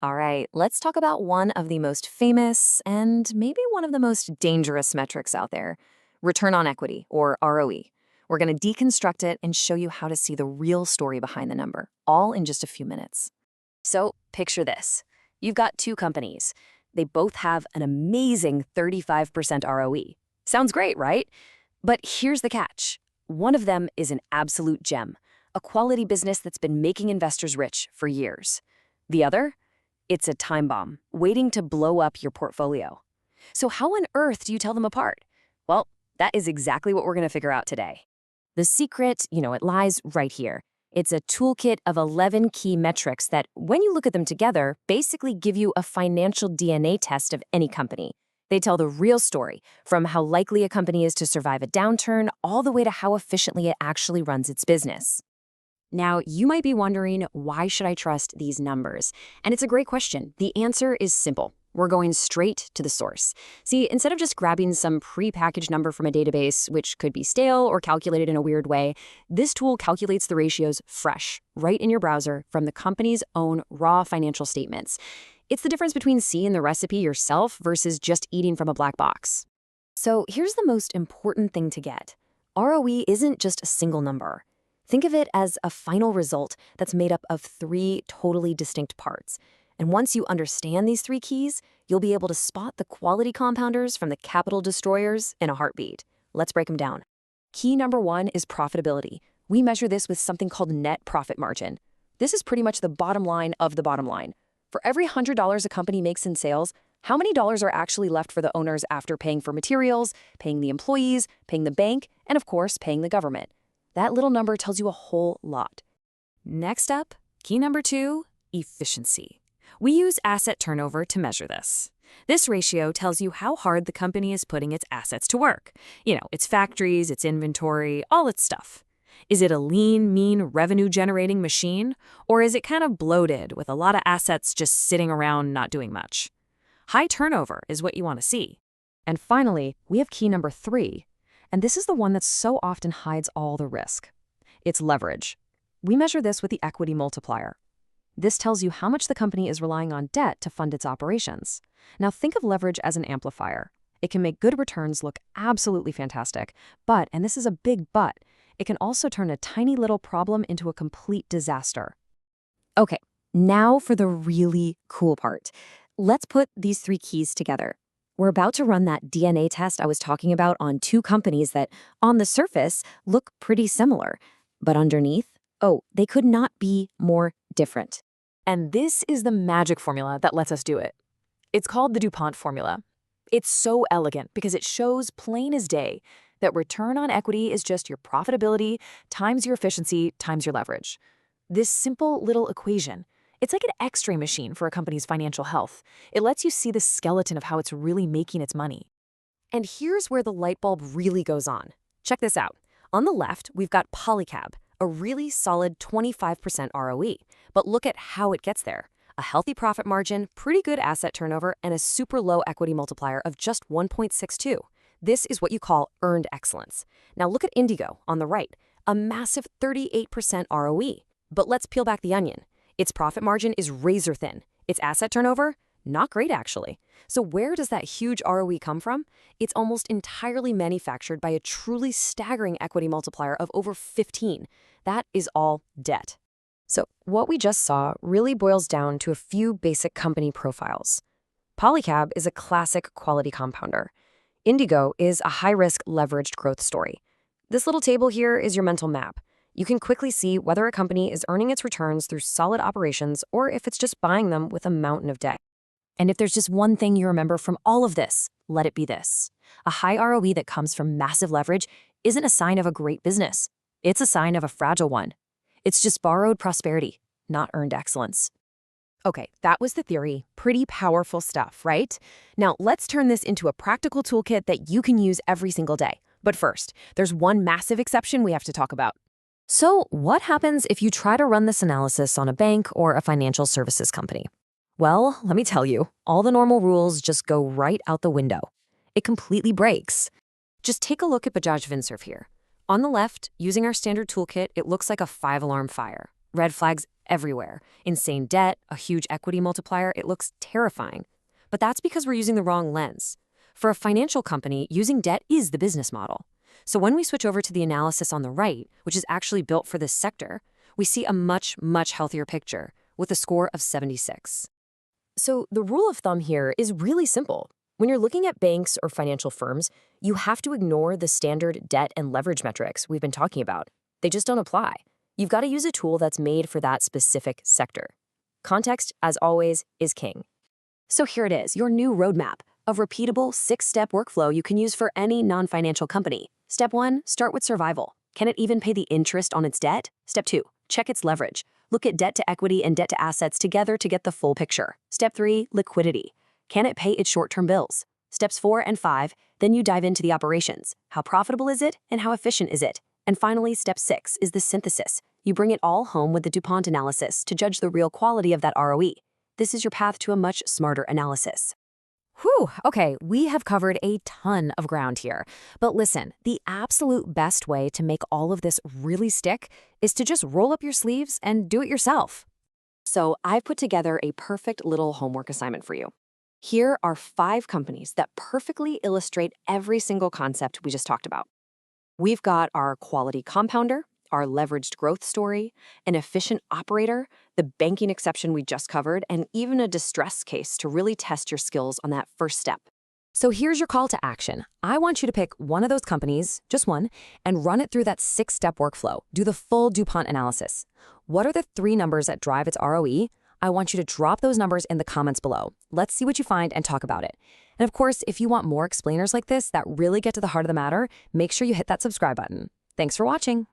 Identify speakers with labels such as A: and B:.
A: All right, let's talk about one of the most famous and maybe one of the most dangerous metrics out there, return on equity, or ROE. We're going to deconstruct it and show you how to see the real story behind the number, all in just a few minutes. So, picture this. You've got two companies. They both have an amazing 35% ROE. Sounds great, right? But here's the catch. One of them is an absolute gem, a quality business that's been making investors rich for years. The other? It's a time bomb, waiting to blow up your portfolio. So how on earth do you tell them apart? Well, that is exactly what we're going to figure out today. The secret, it lies right here. It's a toolkit of 11 key metrics that, when you look at them together, basically give you a financial DNA test of any company. They tell the real story, from how likely a company is to survive a downturn all the way to how efficiently it actually runs its business.
B: Now, you might be wondering, why should I trust these numbers? And it's a great question. The answer is simple. We're going straight to the source. See, instead of just grabbing some pre-packaged number from a database, which could be stale or calculated in a weird way, this tool calculates the ratios fresh, right in your browser, from the company's own raw financial statements. It's the difference between seeing the recipe yourself versus just eating from a black box.
A: So here's the most important thing to get. ROE isn't just a single number. Think of it as a final result that's made up of three totally distinct parts. And once you understand these three keys, you'll be able to spot the quality compounders from the capital destroyers in a heartbeat. Let's break them down. Key number one is profitability. We measure this with something called net profit margin. This is pretty much the bottom line of the bottom line. For every $100 a company makes in sales, how many dollars are actually left for the owners after paying for materials, paying the employees, paying the bank, and of course, paying the government? That little number tells you a whole lot. Next up, key number two, efficiency. We use asset turnover to measure this. This ratio tells you how hard the company is putting its assets to work. Its factories, its inventory, all its stuff. Is it a lean, mean, revenue-generating machine? Or is it kind of bloated with a lot of assets just sitting around not doing much? High turnover is what you want to see. And finally, we have key number three. And this is the one that so often hides all the risk. It's leverage. We measure this with the equity multiplier. This tells you how much the company is relying on debt to fund its operations. Now think of leverage as an amplifier. It can make good returns look absolutely fantastic, but, and this is a big but, it can also turn a tiny little problem into a complete disaster. Okay, now for the really cool part. Let's put these three keys together. We're about to run that DNA test I was talking about on two companies that, on the surface, look pretty similar. But underneath, they could not be more different. And this is the magic formula that lets us do it. It's called the DuPont formula. It's so elegant because it shows plain as day that return on equity is just your profitability times your efficiency times your leverage. This simple little equation, it's like an X-ray machine for a company's financial health. It lets you see the skeleton of how it's really making its money. And here's where the light bulb really goes on. Check this out. On the left, we've got Polycab, a really solid 25% ROE. But look at how it gets there. A healthy profit margin, pretty good asset turnover, and a super low equity multiplier of just 1.62. This is what you call earned excellence. Now look at Indigo on the right, a massive 38% ROE. But let's peel back the onion. Its profit margin is razor thin. Its asset turnover? Not great, actually. So where does that huge ROE come from? It's almost entirely manufactured by a truly staggering equity multiplier of over 15. That is all debt. So what we just saw really boils down to a few basic company profiles. Polycab is a classic quality compounder. Indigo is a high-risk leveraged growth story. This little table here is your mental map. You can quickly see whether a company is earning its returns through solid operations or if it's just buying them with a mountain of debt. And if there's just one thing you remember from all of this, let it be this. A high ROE that comes from massive leverage isn't a sign of a great business. It's a sign of a fragile one. It's just borrowed prosperity, not earned excellence. Okay, that was the theory. Pretty powerful stuff, right? Now, let's turn this into a practical toolkit that you can use every single day. But first, there's one massive exception we have to talk about. So, what happens if you try to run this analysis on a bank or a financial services company? Well, let me tell you, all the normal rules just go right out the window. It completely breaks. Just take a look at Bajaj Finserv here. On the left, using our standard toolkit, it looks like a 5-alarm fire. Red flags everywhere. Insane debt, a huge equity multiplier, it looks terrifying. But that's because we're using the wrong lens. For a financial company, using debt is the business model. So when we switch over to the analysis on the right, which is actually built for this sector, we see a much, much healthier picture with a score of 76. So the rule of thumb here is really simple. When you're looking at banks or financial firms, you have to ignore the standard debt and leverage metrics we've been talking about. They just don't apply. You've got to use a tool that's made for that specific sector. Context, as always, is king. So here it is, your new roadmap, a repeatable 6-step workflow you can use for any non-financial company. Step 1, start with survival. Can it even pay the interest on its debt? Step 2, check its leverage. Look at debt to equity and debt to assets together to get the full picture. Step 3, liquidity. Can it pay its short-term bills? Steps 4 and 5, then you dive into the operations. How profitable is it and how efficient is it? And finally, step 6 is the synthesis. You bring it all home with the DuPont Analysis to judge the real quality of that ROE. This is your path to a much smarter analysis.
B: Whew, okay, we have covered a ton of ground here. But listen, the absolute best way to make all of this really stick is to just roll up your sleeves and do it yourself.
A: So I've put together a perfect little homework assignment for you. Here are 5 companies that perfectly illustrate every single concept we just talked about. We've got our quality compounder, our leveraged growth story, an efficient operator, the banking exception we just covered, and even a distress case to really test your skills on that first step.
B: So here's your call to action. I want you to pick one of those companies, just one, and run it through that 6-step workflow. Do the full DuPont analysis. What are the 3 numbers that drive its ROE? I want you to drop those numbers in the comments below. Let's see what you find and talk about it. And of course, if you want more explainers like this that really get to the heart of the matter, make sure you hit that subscribe button. Thanks for watching.